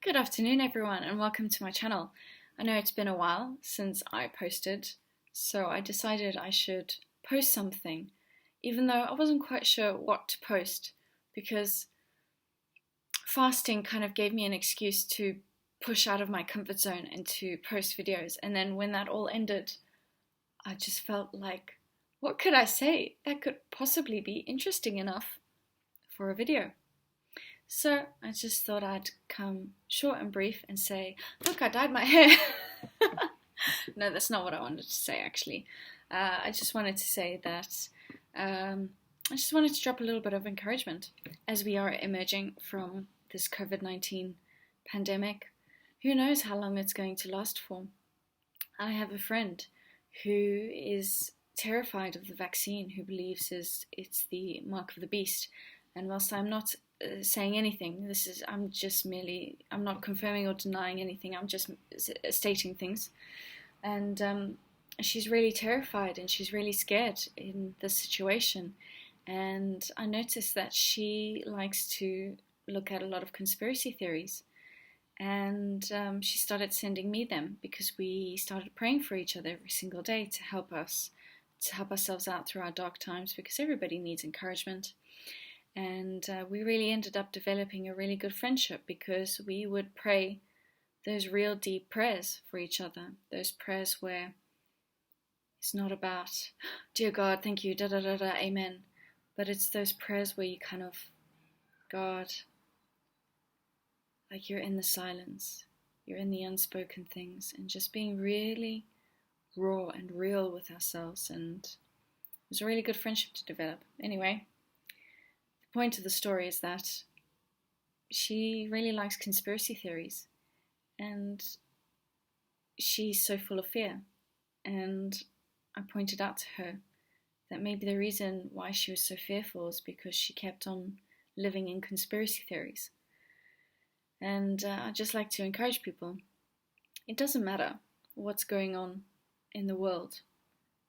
Good afternoon, everyone, and welcome to my channel. I know it's been a while since I posted, so I decided I should post something, even though I wasn't quite sure what to post, because fasting kind of gave me an excuse to push out of my comfort zone and to post videos. And then when that all ended, I just felt like, what could I say that could possibly be interesting enough for a video? So I just thought I'd come short and brief and say, look, I dyed my hair. No, that's not what I wanted to say, actually. I just wanted to say that I just wanted to drop a little bit of encouragement as we are emerging from this COVID-19 pandemic. Who knows how long it's going to last for? I have a friend who is terrified of the vaccine, who believes it's the mark of the beast. And whilst I'm not saying anything, I'm not confirming or denying anything, I'm just stating things. And she's really terrified and she's really scared in this situation. And I noticed that she likes to look at a lot of conspiracy theories. And she started sending me them because we started praying for each other every single day to help ourselves out through our dark times, because everybody needs encouragement. And we really ended up developing a really good friendship because we would pray those real deep prayers for each other. Those prayers where it's not about, dear God, thank you, da da da da, amen. But it's those prayers where you kind of, God, like you're in the silence, you're in the unspoken things, and just being really raw and real with ourselves. And it was a really good friendship to develop. Anyway. The point of the story is that she really likes conspiracy theories, and she's so full of fear. And I pointed out to her that maybe the reason why she was so fearful is because she kept on living in conspiracy theories. And I just like to encourage people. It doesn't matter what's going on in the world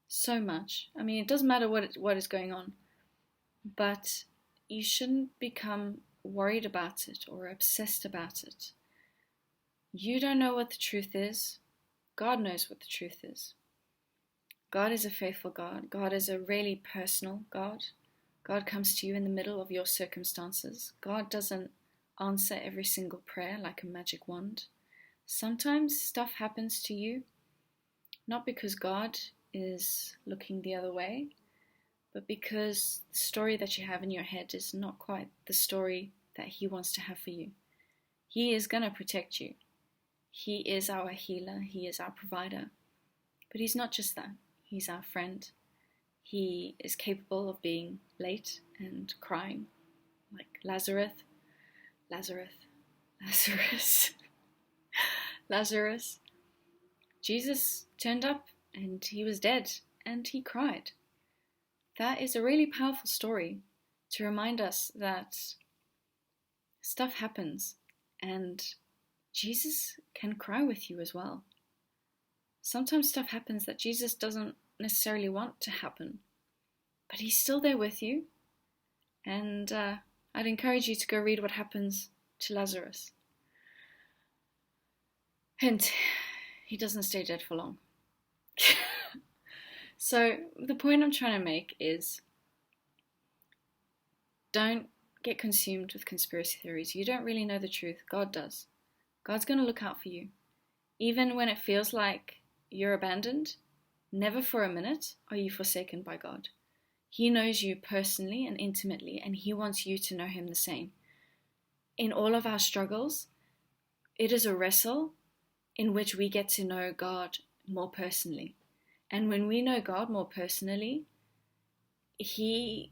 so much. I mean, it doesn't matter what is going on, but you shouldn't become worried about it or obsessed about it. You don't know what the truth is. God knows what the truth is. God is a faithful God. God is a really personal God. God comes to you in the middle of your circumstances. God doesn't answer every single prayer like a magic wand. Sometimes stuff happens to you, not because God is looking the other way, but because the story that you have in your head is not quite the story that He wants to have for you. He is going to protect you. He is our healer. He is our provider. But He's not just that. He's our friend. He is capable of being late and crying, like Lazarus. Jesus turned up and He was dead and He cried. That is a really powerful story to remind us that stuff happens and Jesus can cry with you as well. Sometimes stuff happens that Jesus doesn't necessarily want to happen, but He's still there with you. And I'd encourage you to go read what happens to Lazarus. Hint, he doesn't stay dead for long. So the point I'm trying to make is, don't get consumed with conspiracy theories. You don't really know the truth. God does. God's going to look out for you. Even when it feels like you're abandoned, never for a minute are you forsaken by God. He knows you personally and intimately, and He wants you to know Him the same. In all of our struggles, it is a wrestle in which we get to know God more personally. And when we know God more personally, He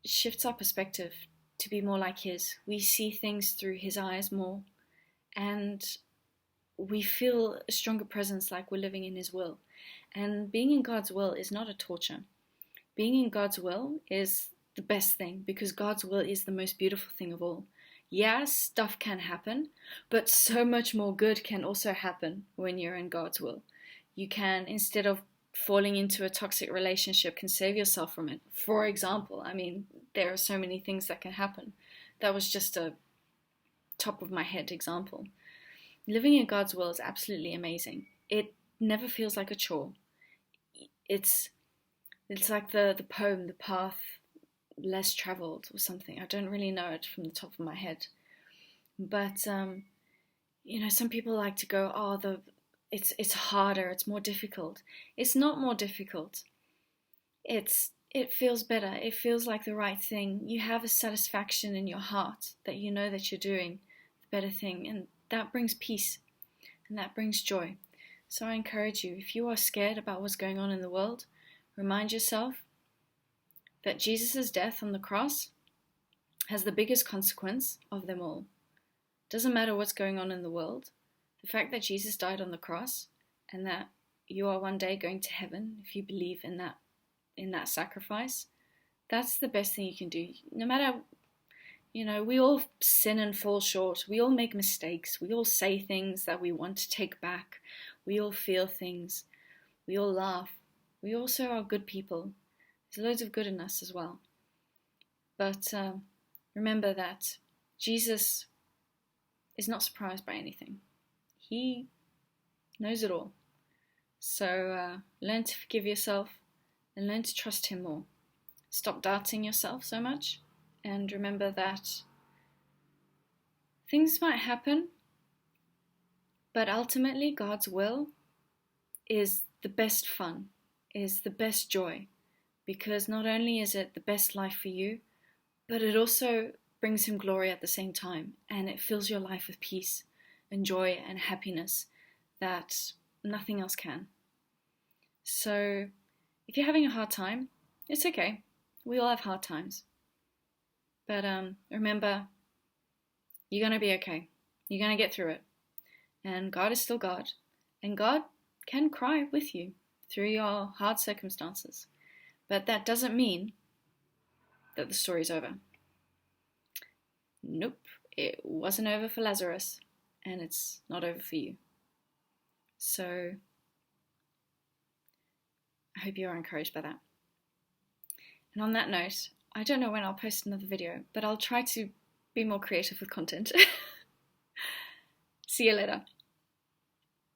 shifts our perspective to be more like His. We see things through His eyes more, and we feel a stronger presence, like we're living in His will. And being in God's will is not a torture. Being in God's will is the best thing, because God's will is the most beautiful thing of all. Yes, stuff can happen, but so much more good can also happen when you're in God's will. You can, instead of falling into a toxic relationship, can save yourself from it. For example, I mean, there are so many things that can happen. That was just a top of my head example. Living in God's will is absolutely amazing. It never feels like a chore. It's like the poem, The Path Less Traveled or something. I don't really know it from the top of my head. But, some people like to go, it's harder, it's more difficult. It's not more difficult. It feels better. It feels like the right thing. You have a satisfaction in your heart that you know that you're doing the better thing, and that brings peace and that brings joy. So I encourage you, if you are scared about what's going on in the world, remind yourself that Jesus' death on the cross has the biggest consequence of them all. Doesn't matter what's going on in the world. The fact that Jesus died on the cross and that you are one day going to heaven, if you believe in that sacrifice, that's the best thing you can do. No matter, we all sin and fall short. We all make mistakes. We all say things that we want to take back. We all feel things. We all laugh. We also are good people. There's loads of good in us as well. But remember that Jesus is not surprised by anything. He knows it all. So learn to forgive yourself and learn to trust him more. Stop doubting yourself so much, and remember that things might happen, but ultimately God's will is the best fun, is the best joy, because not only is it the best life for you, but it also brings him glory at the same time, and it fills your life with peace and joy and happiness that nothing else can. So if you're having a hard time, it's okay. We all have hard times. But remember, you're going to be okay. You're going to get through it. And God is still God. And God can cry with you through your hard circumstances. But that doesn't mean that the story's over. Nope, it wasn't over for Lazarus. And it's not over for you. So I hope you are encouraged by that. And on that note, I don't know when I'll post another video, but I'll try to be more creative with content. See you later.